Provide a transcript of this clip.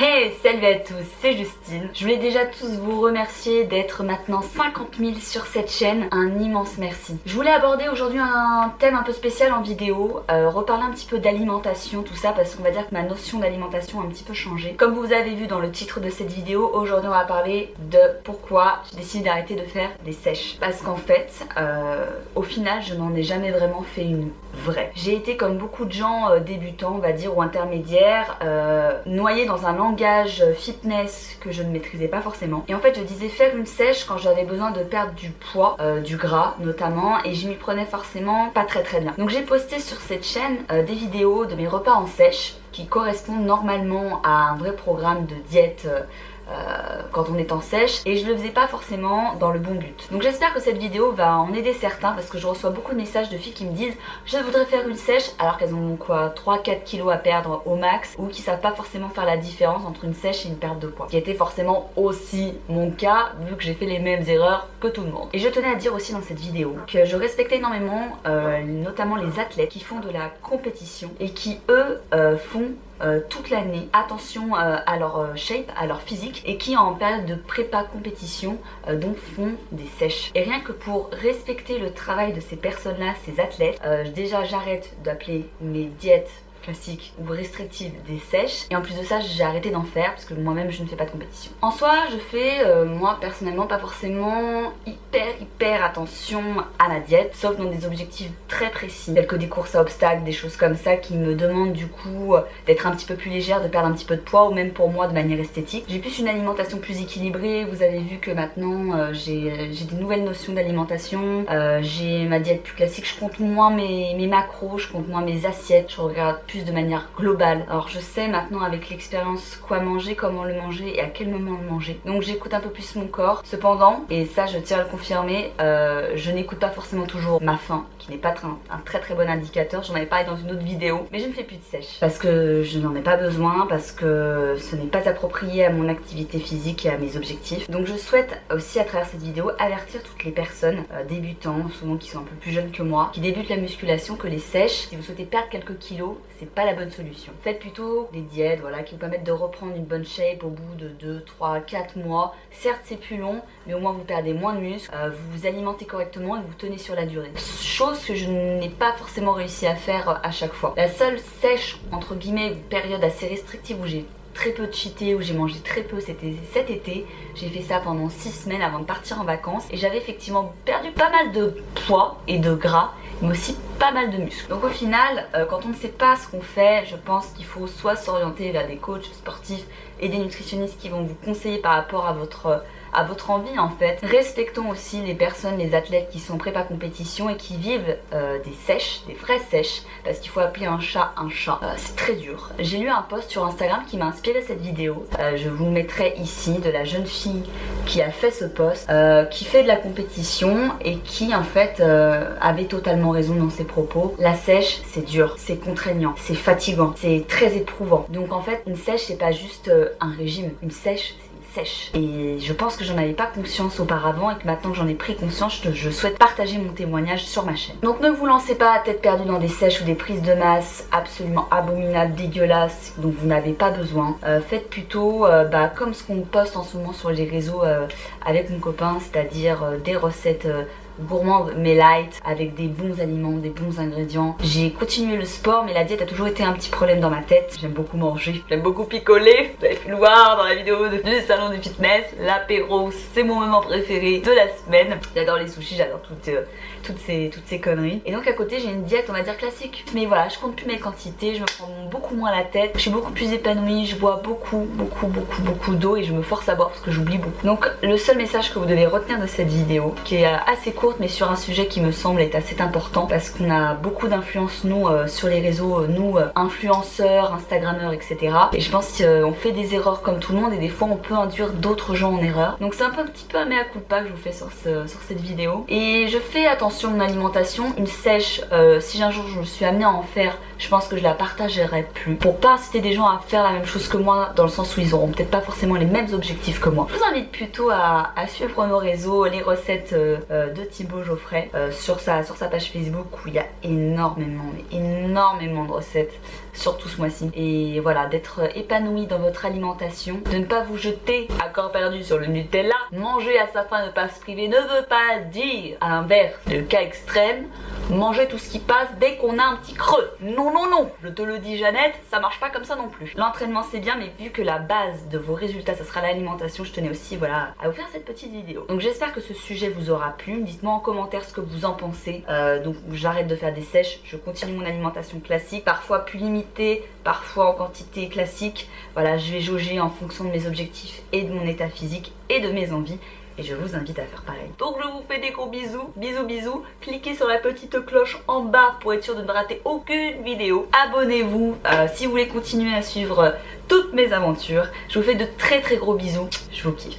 Hey, salut à tous, c'est Justine. Je voulais déjà tous vous remercier d'être maintenant 50 000 sur cette chaîne. Un immense merci. Je voulais aborder aujourd'hui un thème un peu spécial en vidéo, reparler un petit peu d'alimentation, tout ça, parce qu'on va dire que ma notion d'alimentation a un petit peu changé. Comme vous avez vu dans le titre de cette vidéo, aujourd'hui on va parler de pourquoi j'ai décidé d'arrêter de faire des sèches. Parce qu'en fait, au final, je n'en ai jamais vraiment fait une vraie. J'ai été comme beaucoup de gens débutants, on va dire, ou intermédiaires, noyés dans un langage fitness que je ne maîtrisais pas forcément. Et en fait, je disais faire une sèche quand j'avais besoin de perdre du poids, du gras notamment, et je m'y prenais forcément pas très bien. Donc j'ai posté sur cette chaîne des vidéos de mes repas en sèche qui correspondent normalement à un vrai programme de diète quand on est en sèche, et je le faisais pas forcément dans le bon but. Donc j'espère que cette vidéo va en aider certains, parce que je reçois beaucoup de messages de filles qui me disent je voudrais faire une sèche alors qu'elles ont quoi 3-4 kilos à perdre au max, ou qui savent pas forcément faire la différence entre une sèche et une perte de poids, qui était forcément aussi mon cas vu que j'ai fait les mêmes erreurs que tout le monde. Et je tenais à dire aussi dans cette vidéo que je respectais énormément notamment les athlètes qui font de la compétition et qui eux font toute l'année attention à leur shape, à leur physique, et qui en période de prépa compétition donc font des sèches. Et rien que pour respecter le travail de ces personnes-là, ces athlètes, déjà j'arrête d'appeler mes diètes classiques ou restrictives des sèches, et en plus de ça j'ai arrêté d'en faire parce que moi-même je ne fais pas de compétition. En soi je fais moi personnellement pas forcément hyper attention à la diète, sauf dans des objectifs très précis tels que des courses à obstacles, des choses comme ça qui me demandent du coup d'être un petit peu plus légère, de perdre un petit peu de poids, ou même pour moi de manière esthétique. J'ai plus une alimentation plus équilibrée. Vous avez vu que maintenant j'ai des nouvelles notions d'alimentation, j'ai ma diète plus classique, je compte moins mes macros, je compte moins mes assiettes, je regarde plus de manière globale. Alors je sais maintenant avec l'expérience quoi manger, comment le manger et à quel moment le manger. Donc j'écoute un peu plus mon corps. Cependant, et ça je tiens à le confirmer, je n'écoute pas forcément toujours ma faim, qui n'est pas un très bon indicateur. J'en avais parlé dans une autre vidéo, mais je ne fais plus de sèche parce que je n'en ai pas besoin, parce que ce n'est pas approprié à mon activité physique et à mes objectifs. Donc je souhaite aussi à travers cette vidéo avertir toutes les personnes débutants, souvent qui sont un peu plus jeunes que moi, qui débutent la musculation, que les sèches, si vous souhaitez perdre quelques kilos, c'est pas la bonne solution. Faites plutôt des diètes, voilà, qui vous permettent de reprendre une bonne shape au bout de 2, 3, 4 mois. Certes c'est plus long, mais au moins vous perdez moins de muscles, vous vous alimentez correctement et vous tenez sur la durée. Chose que je n'ai pas forcément réussi à faire à chaque fois. La seule sèche, entre guillemets, une période assez restrictive où j'ai très peu cheaté, où j'ai mangé très peu, c'était cet été. J'ai fait ça pendant 6 semaines avant de partir en vacances, et j'avais effectivement perdu pas mal de poids et de gras, mais aussi pas mal de muscles. Donc au final, quand on ne sait pas ce qu'on fait, je pense qu'il faut soit s'orienter vers des coachs sportifs et des nutritionnistes qui vont vous conseiller par rapport à votre envie en fait. Respectons aussi les personnes, les athlètes qui sont prépa compétition et qui vivent des sèches, des vraies sèches, parce qu'il faut appeler un chat un chat. C'est très dur. J'ai lu un post sur Instagram qui m'a inspiré cette vidéo. Je vous le mettrai ici, de la jeune fille qui a fait ce post, qui fait de la compétition et qui en fait avait totalement raison dans ses propos. La sèche c'est dur, c'est contraignant, c'est fatigant, c'est très éprouvant. Donc en fait une sèche c'est pas juste un régime, une sèche sèche. Et je pense que j'en avais pas conscience auparavant, et que maintenant que j'en ai pris conscience, je souhaite partager mon témoignage sur ma chaîne. Donc ne vous lancez pas à tête perdue dans des sèches ou des prises de masse absolument abominables, dégueulasses, dont vous n'avez pas besoin. Faites plutôt comme ce qu'on poste en ce moment sur les réseaux avec mon copain, c'est-à-dire des recettes gourmande mais light, avec des bons aliments, des bons ingrédients. J'ai continué le sport, mais la diète a toujours été un petit problème dans ma tête. J'aime beaucoup manger, j'aime beaucoup picoler. Vous avez pu le voir dans la vidéo du salon de fitness. L'apéro, c'est mon moment préféré de la semaine. J'adore les sushis, j'adore toutes ces conneries. Et donc à côté j'ai une diète on va dire classique, mais voilà, je compte plus mes quantités, je me prends beaucoup moins la tête, je suis beaucoup plus épanouie, je bois beaucoup d'eau, et je me force à boire parce que j'oublie beaucoup. Donc le seul message que vous devez retenir de cette vidéo, qui est assez courte mais sur un sujet qui me semble être assez important, parce qu'on a beaucoup d'influence nous sur les réseaux, nous influenceurs, instagrammeurs, etc. Et je pense qu'on fait des erreurs comme tout le monde, et des fois on peut induire d'autres gens en erreur. Donc c'est un petit peu un mea culpa que je vous fais sur cette vidéo. Et je fais attention à mon alimentation. Une sèche, si un jour je me suis amenée à en faire, je pense que je la partagerai plus, pour pas inciter des gens à faire la même chose que moi, dans le sens où ils auront peut-être pas forcément les mêmes objectifs que moi. Je vous invite plutôt à suivre nos réseaux, les recettes de Thibaut Geoffrey sur sa page Facebook, où il y a énormément de recettes surtout ce mois-ci. Et voilà, d'être épanoui dans votre alimentation, de ne pas vous jeter à corps perdu sur le Nutella. Manger à sa faim, ne pas se priver ne veut pas dire, à l'inverse, le cas extrême, manger tout ce qui passe dès qu'on a un petit creux. Non, non, non, je te le dis Jeannette, ça marche pas comme ça non plus. L'entraînement c'est bien, mais vu que la base de vos résultats, ça sera l'alimentation, je tenais aussi voilà, à vous faire cette petite vidéo. Donc j'espère que ce sujet vous aura plu. Dites-moi en commentaire ce que vous en pensez. Donc j'arrête de faire des sèches, je continue mon alimentation classique, parfois plus limitée, parfois en quantité classique. Voilà, je vais jauger en fonction de mes objectifs et de mon état physique et de mes envies. Et je vous invite à faire pareil. Donc je vous fais des gros bisous, bisous bisous. Cliquez sur la petite cloche en bas pour être sûr de ne rater aucune vidéo. Abonnez-vous si vous voulez continuer à suivre toutes mes aventures. Je vous fais de très très gros bisous. Je vous kiffe.